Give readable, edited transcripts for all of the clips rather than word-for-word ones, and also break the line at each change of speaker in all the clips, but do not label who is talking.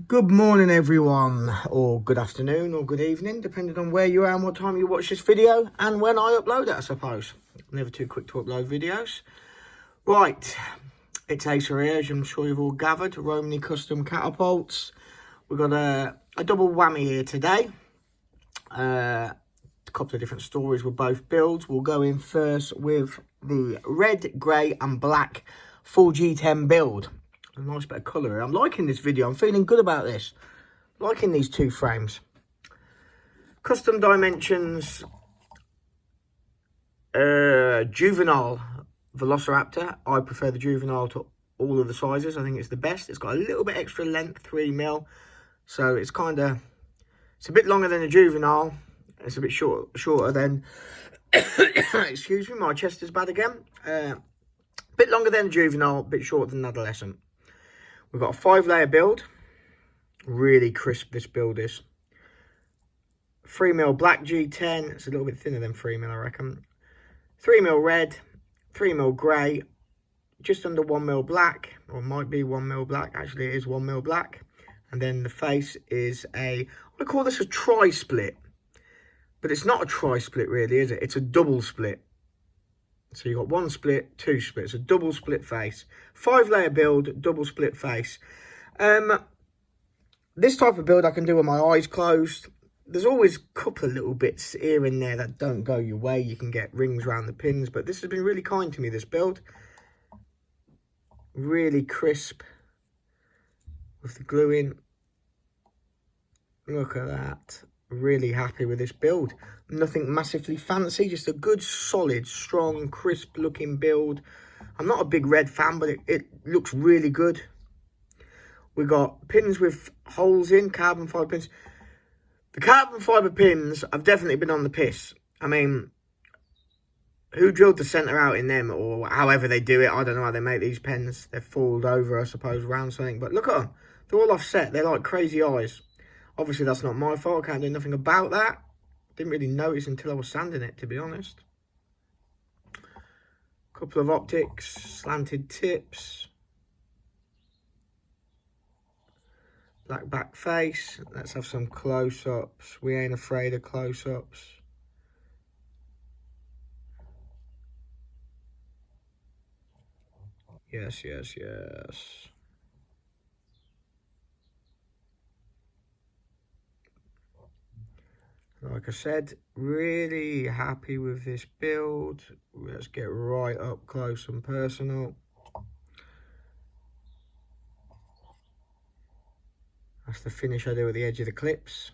Good morning everyone, or good afternoon or good evening, depending on where you are and what time you watch this video and when I upload it, I suppose. Never too quick to upload videos. Right, it's Asa here, as I'm sure you've all gathered. Romney Custom Catapults. We've got a double whammy here today. A couple of different stories with both builds. We'll go in first with the red, grey and black full G10 build. A nice bit of colour here. I'm liking this video. I'm feeling good about this. Liking these two frames. Custom dimensions. Juvenile velociraptor. I prefer the juvenile to all of the sizes. I think it's the best. It's got a little bit extra length, 3mm. So it's it's a bit longer than a juvenile. It's a bit shorter than, excuse me, my chest is bad again. Bit longer than a juvenile, bit shorter than an adolescent. We've got a 5-layer build. Really crisp this build is. 3mm black G10. It's a little bit thinner than 3mm, I reckon. 3mm red. 3mm grey. Just under 1mm black. Or might be 1mm black. Actually, it is 1mm black. And then the face is I call this a tri-split. But it's not a tri-split really, is it? It's a double split. So you've got one split, two splits, a double split face. 5-layer build, double split face. This type of build I can do with my eyes closed. There's always a couple of little bits here and there that don't go your way. You can get rings around the pins, but this has been really kind to me, this build. Really crisp with the glue in. Look at that. Really happy with this build. Nothing massively fancy, just a good, solid, strong, crisp looking build. I'm not a big red fan, but it looks really good. We got pins with holes in, carbon fibre pins. The carbon fibre pins have definitely been on the piss. I mean, who drilled the centre out in them, or however they do it? I don't know how they make these pens. They're folded over, I suppose, around something. But look at them. They're all offset. They're like crazy eyes. Obviously, that's not my fault. I can't do nothing about that. Didn't really notice until I was sanding it, to be honest. Couple of optics, slanted tips. Black back face. Let's have some close-ups. We ain't afraid of close-ups. Yes, yes, yes. Like I said, really happy with this build. Let's get right up close and personal. That's the finish I do at the edge of the clips.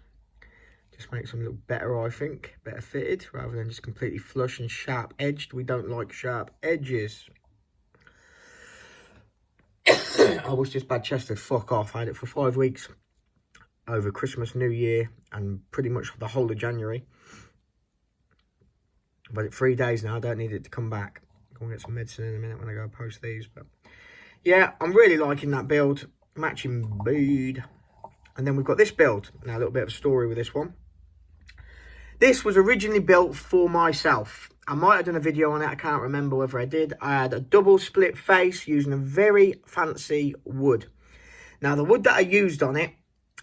Just makes them look better, I think. Better fitted, rather than just completely flush and sharp edged. We don't like sharp edges. I wish this bad chest would fuck off. I had it for 5 weeks. Over Christmas, New Year, and pretty much the whole of January. But it's 3 days now. I don't need it to come back. I'm going to get some medicine in a minute when I go post these. But yeah, I'm really liking that build. Matching bead. And then we've got this build. Now, a little bit of a story with this one. This was originally built for myself. I might have done a video on it. I can't remember whether I did. I had a double split face using a very fancy wood. Now, the wood that I used on it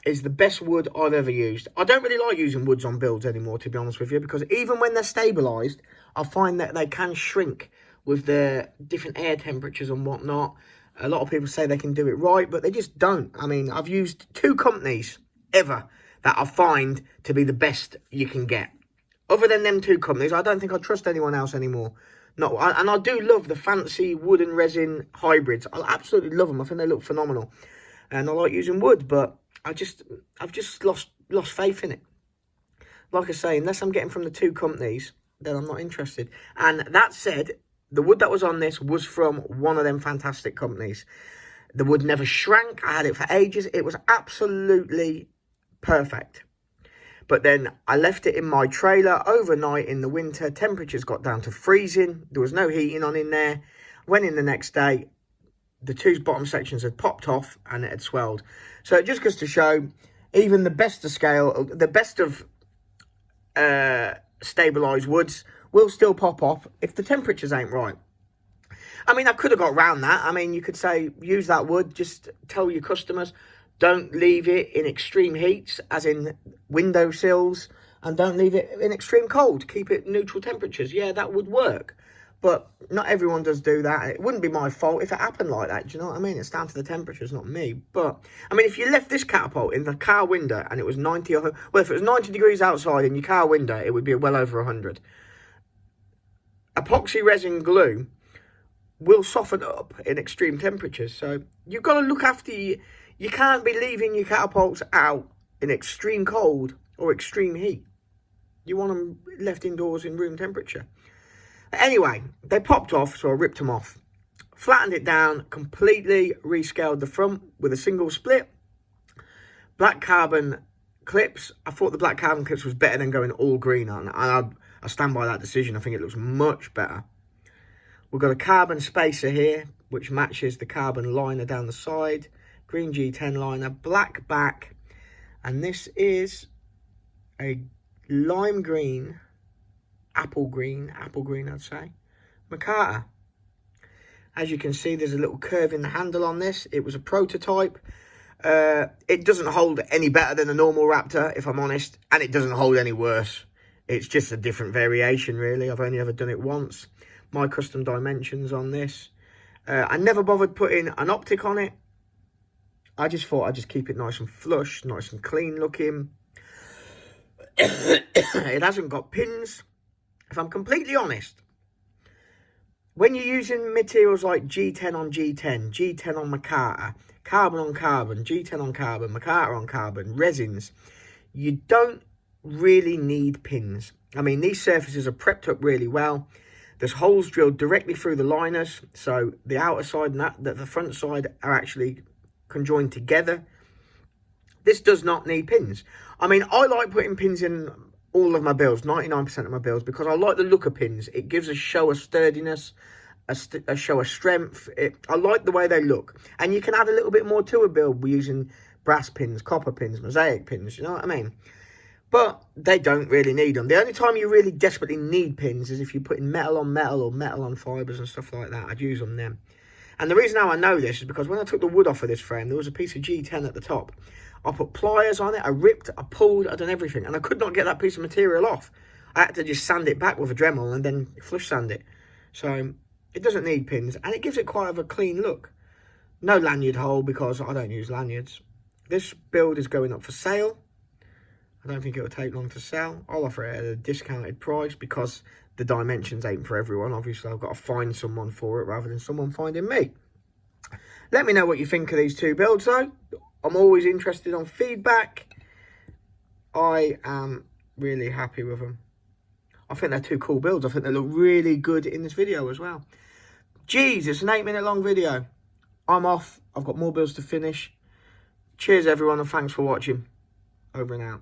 is the best wood I've ever used. I don't really like using woods on builds anymore, to be honest with you, because even when they're stabilised, I find that they can shrink with the different air temperatures and whatnot. A lot of people say they can do it right, but they just don't. I mean, I've used 2 companies ever that I find to be the best you can get. Other than them 2 companies, I don't think I trust anyone else anymore. No, and I do love the fancy wood and resin hybrids. I absolutely love them. I think they look phenomenal. And I like using wood, but I've just lost faith in it. Like I say, unless I'm getting from the 2 companies, then I'm not interested. And that said, the wood that was on this was from one of them fantastic companies. The wood never shrank. I had it for ages. It was absolutely perfect. But then I left it in my trailer overnight in the winter. Temperatures got down to freezing. There was no heating on in there. Went in the next day. The 2 bottom sections had popped off and it had swelled. So it just goes to show, even the best of scale, the best of stabilised woods will still pop off if the temperatures ain't right. I mean, I could have got around that. I mean, you could say, use that wood, just tell your customers, Don't leave it in extreme heats, as in windowsills, and don't leave it in extreme cold. Keep it neutral temperatures. Yeah, that would work. But not everyone does do that. It wouldn't be my fault if it happened like that. Do you know what I mean? It's down to the temperatures, not me. But, I mean, if you left this catapult in the car window and it was 90 or... Well, if it was 90 degrees outside in your car window, it would be well over 100. Epoxy resin glue will soften up in extreme temperatures. So, you've got to look after... You can't be leaving your catapults out in extreme cold or extreme heat. You want them left indoors in room temperature. Anyway, they popped off, so I ripped them off. Flattened it down, completely rescaled the front with a single split. Black carbon clips. I thought the black carbon clips was better than going all green on. And I stand by that decision. I think it looks much better. We've got a carbon spacer here, which matches the carbon liner down the side. Green G10 liner, black back. And this is a lime green, apple green I'd say, micarta. As you can see, there's a little curve in the handle on this. It was a prototype. It doesn't hold any better than a normal Raptor, if I'm honest, and it doesn't hold any worse. It's just a different variation, really. I've only ever done it once. My custom dimensions on this. I never bothered putting an optic on it. I just thought I'd just keep it nice and flush, nice and clean looking. It hasn't got pins. If I'm completely honest, when you're using materials like G10 on G10, G10 on micarta, carbon on carbon, G10 on carbon, micarta on carbon, resins, you don't really need pins. I mean, these surfaces are prepped up really well. There's holes drilled directly through the liners, so the outer side and the front side are actually conjoined together. This does not need pins. I mean, I like putting pins in all of my builds, 99% of my builds, because I like the look of pins. It gives a show of sturdiness, a show of strength. I like the way they look. And you can add a little bit more to a build using brass pins, copper pins, mosaic pins, you know what I mean? But they don't really need them. The only time you really desperately need pins is if you're putting metal on metal or metal on fibres and stuff like that. I'd use them then. And the reason how I know this is because when I took the wood off of this frame, there was a piece of G10 at the top. I put pliers on it, I ripped, I pulled, I done everything. And I could not get that piece of material off. I had to just sand it back with a Dremel and then flush sand it. So it doesn't need pins and it gives it quite a clean look. No lanyard hole because I don't use lanyards. This build is going up for sale. I don't think it will take long to sell. I'll offer it at a discounted price because the dimensions ain't for everyone. Obviously, I've got to find someone for it rather than someone finding me. Let me know what you think of these two builds, though. I'm always interested on feedback. I am really happy with them. I think they're two cool builds. I think they look really good in this video as well. Jeez, it's an 8-minute long video. I'm off. I've got more builds to finish. Cheers, everyone, and thanks for watching. Over and out.